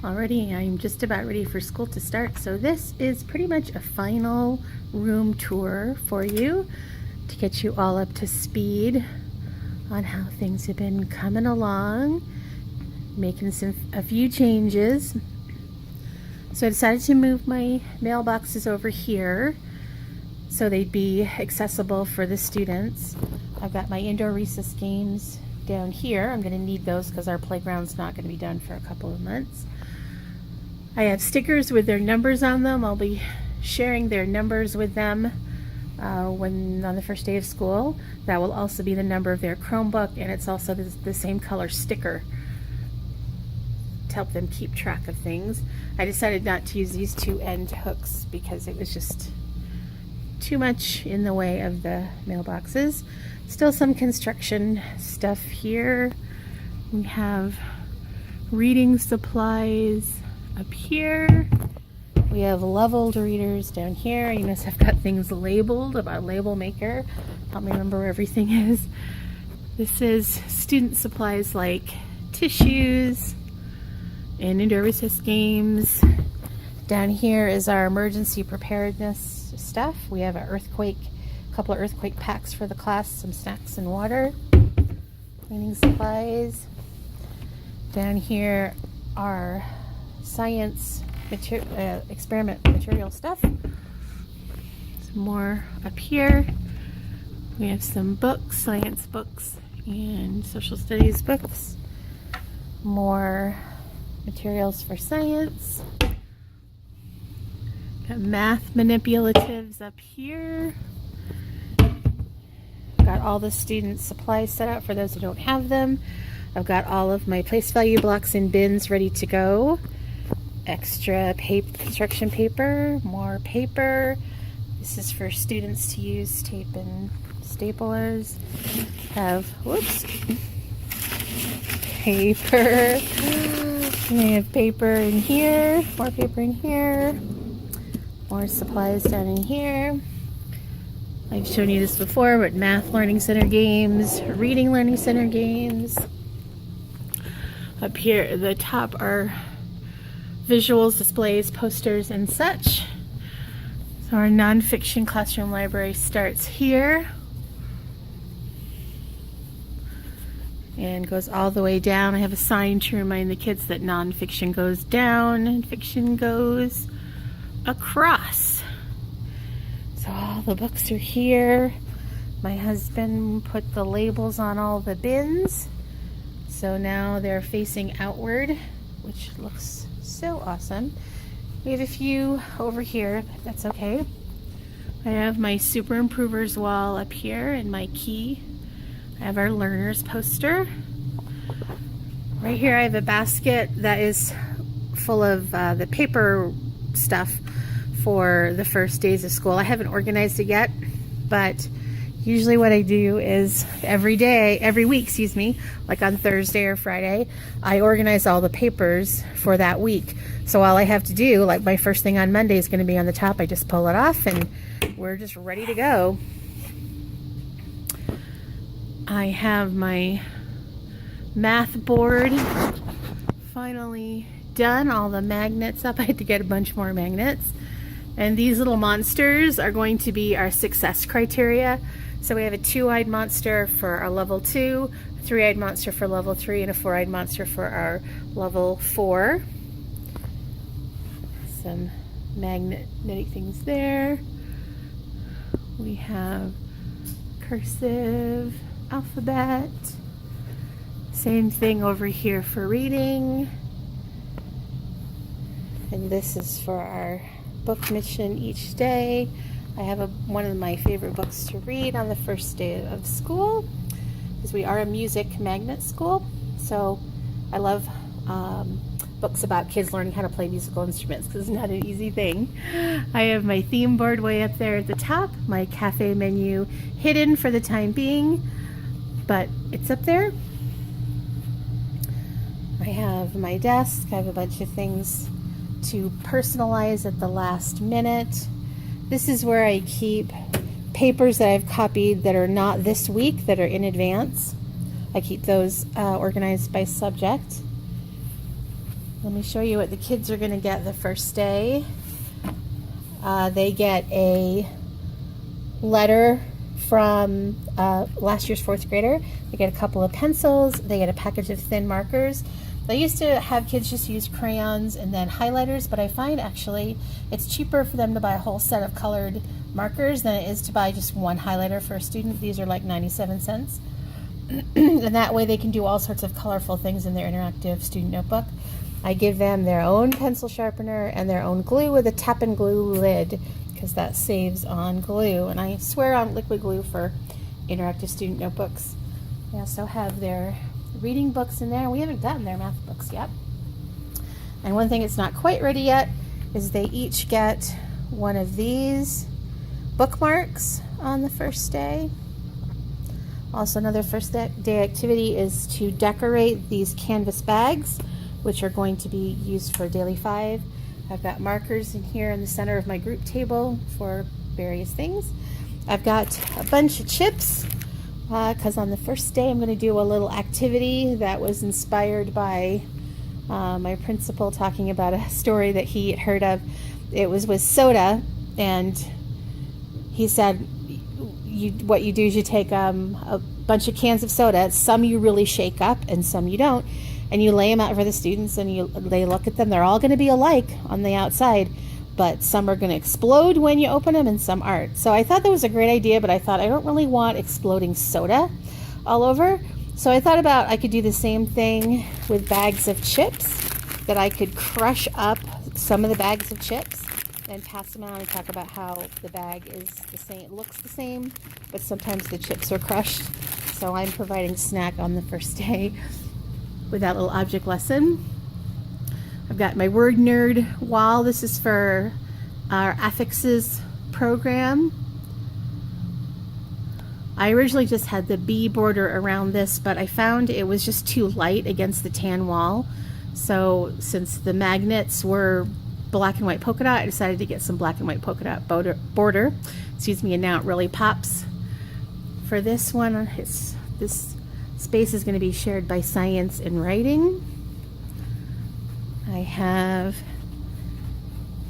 Already, I'm just about ready for school to start. So this is pretty much a final room tour for you to get you all up to speed on how things have been coming along, making a few changes. So I decided to move my mailboxes over here so they'd be accessible for the students. I've got my indoor recess games down here. I'm going to need those because our playground's not going to be done for a couple of months. I have stickers with their numbers on them. I'll be sharing their numbers with them when on the first day of school. That will also be the number of their Chromebook, and it's also the same color sticker to help them keep track of things. I decided not to use these two end hooks because it was just too much in the way of the mailboxes. Still some construction stuff here. We have reading supplies up here. We have leveled readers down here. You notice I've got things labeled about label maker. Help me remember where everything is. This is student supplies like tissues and indoor recess games. Down here is our emergency preparedness stuff. We have a couple of earthquake packs for the class, some snacks and water, cleaning supplies. Down here are science experiment material stuff. Some more up here. We have some books, science books and social studies books. More materials for science. Got math manipulatives up here. Got all the student supplies set out for those who don't have them. I've got all of my place value blocks in bins ready to go. Extra construction paper, more paper. This is for students to use tape and staplers. Paper. We have paper in here, more paper in here, more supplies down in here. I've shown you this before, but math learning center games, reading learning center games. Up here at the top are visuals, displays, posters, and such. So our nonfiction classroom library starts here and goes all the way down. I have a sign to remind the kids that nonfiction goes down and fiction goes across. So all the books are here. My husband put the labels on all the bins. So now they're facing outward, which looks so awesome. We have a few over here, but that's okay. I have my Super Improvers wall up here and my key. I have our learners poster. Right here I have a basket that is full of the paper stuff for the first days of school. I haven't organized it yet, but usually what I do is every week, like on Thursday or Friday, I organize all the papers for that week. So all I have to do, like my first thing on Monday is going to be on the top. I just pull it off and we're just ready to go. I have my math board finally done. All the magnets up. I had to get a bunch more magnets. And these little monsters are going to be our success criteria. So we have a 2-eyed monster for our level 2, a 3-eyed monster for level 3, and a 4-eyed monster for our level 4. Some magnetic things there. We have cursive, alphabet. Same thing over here for reading. And this is for our book mission each day. I have one of my favorite books to read on the first day of school, because we are a music magnet school. So I love books about kids learning how to play musical instruments, because it's not an easy thing. I have my theme board way up there at the top, my cafe menu hidden for the time being, but it's up there. I have my desk. I have a bunch of things to personalize at the last minute. This is where I keep papers that I've copied that are not this week, that are in advance. I keep those organized by subject. Let me show you what the kids are going to get the first day. They get a letter from last year's fourth grader. They get a couple of pencils. They get a package of thin markers. I used to have kids just use crayons and then highlighters, but I find actually it's cheaper for them to buy a whole set of colored markers than it is to buy just one highlighter for a student. These are like 97 cents. And that way they can do all sorts of colorful things in their interactive student notebook. I give them their own pencil sharpener and their own glue with a tap and glue lid, because that saves on glue. And I swear on liquid glue for interactive student notebooks. They also have their reading books in there. We haven't gotten their math books yet. And one thing that's not quite ready yet is they each get one of these bookmarks on the first day. Also, another first day activity is to decorate these canvas bags, which are going to be used for Daily 5. I've got markers in here in the center of my group table for various things. I've got a bunch of chips because on the first day I'm going to do a little activity that was inspired by my principal talking about a story that he had heard of. It was with soda, and he said what you do is you take a bunch of cans of soda. Some you really shake up and some you don't, and you lay them out for the students, and they look at them. They're all going to be alike on the outside, but some are going to explode when you open them and some aren't. So I thought that was a great idea, but I thought I don't really want exploding soda all over. So I thought about I could do the same thing with bags of chips, that I could crush up some of the bags of chips and pass them out and talk about how the bag is the same, it looks the same, but sometimes the chips are crushed. So I'm providing snack on the first day with that little object lesson. I've got my word nerd wall. This is for our affixes program. I originally just had the B border around this, but I found it was just too light against the tan wall. So since the magnets were black and white polka dot, I decided to get some black and white polka dot border. Excuse me, and now it really pops. For this one, this space is going to be shared by science and writing. I have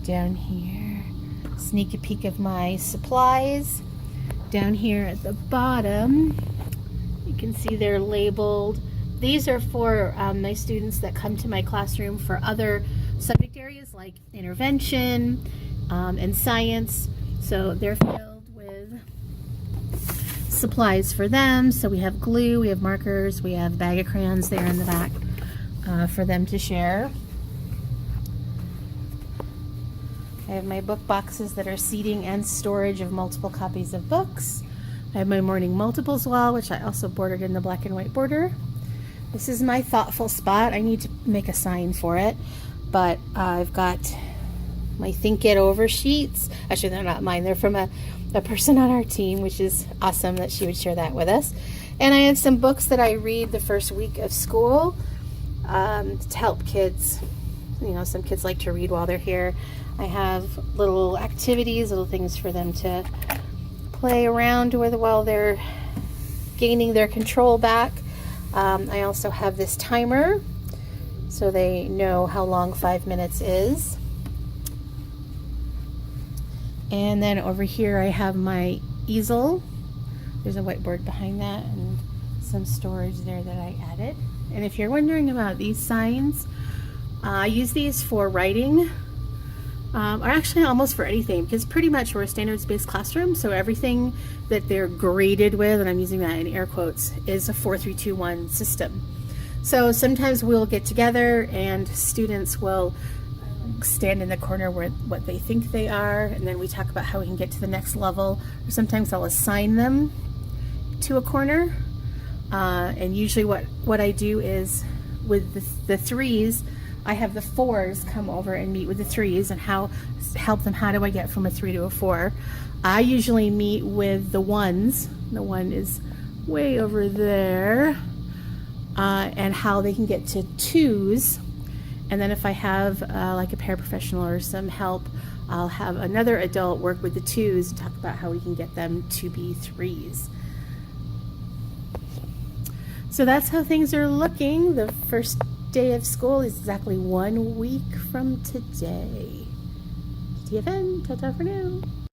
down here, sneak a peek of my supplies. Down here at the bottom, you can see they're labeled. These are for my students that come to my classroom for other subject areas like intervention and science. So they're filled with supplies for them. So we have glue, we have markers, we have a bag of crayons there in the back for them to share. I have my book boxes that are seating and storage of multiple copies of books. I have my morning multiples wall, which I also bordered in the black and white border. This is my thoughtful spot. I need to make a sign for it, but I've got my Think It Over sheets. Actually, they're not mine. They're from a person on our team, which is awesome that she would share that with us. And I have some books that I read the first week of school to help kids. You know, some kids like to read while they're here. I have little activities, little things for them to play around with while they're gaining their control back. I also have this timer so they know how long 5 minutes is. And then over here I have my easel. There's a whiteboard behind that and some storage there that I added. And if you're wondering about these signs, I use these for writing, or actually almost for anything, because pretty much we're a standards-based classroom, so everything that they're graded with, and I'm using that in air quotes, is a 4-3-2-1 system. So sometimes we'll get together and students will stand in the corner where what they think they are, and then we talk about how we can get to the next level. Or sometimes I'll assign them to a corner, and usually what I do is with the threes, I have the fours come over and meet with the threes and help them. How do I get from a 3 to a 4? I usually meet with the ones. The one is way over there, and how they can get to 2s. And then if I have like a paraprofessional or some help, I'll have another adult work with the 2s and talk about how we can get them to be 3s. So that's how things are looking the first day of school is exactly 1 week from today. TFN, ta-ta for now.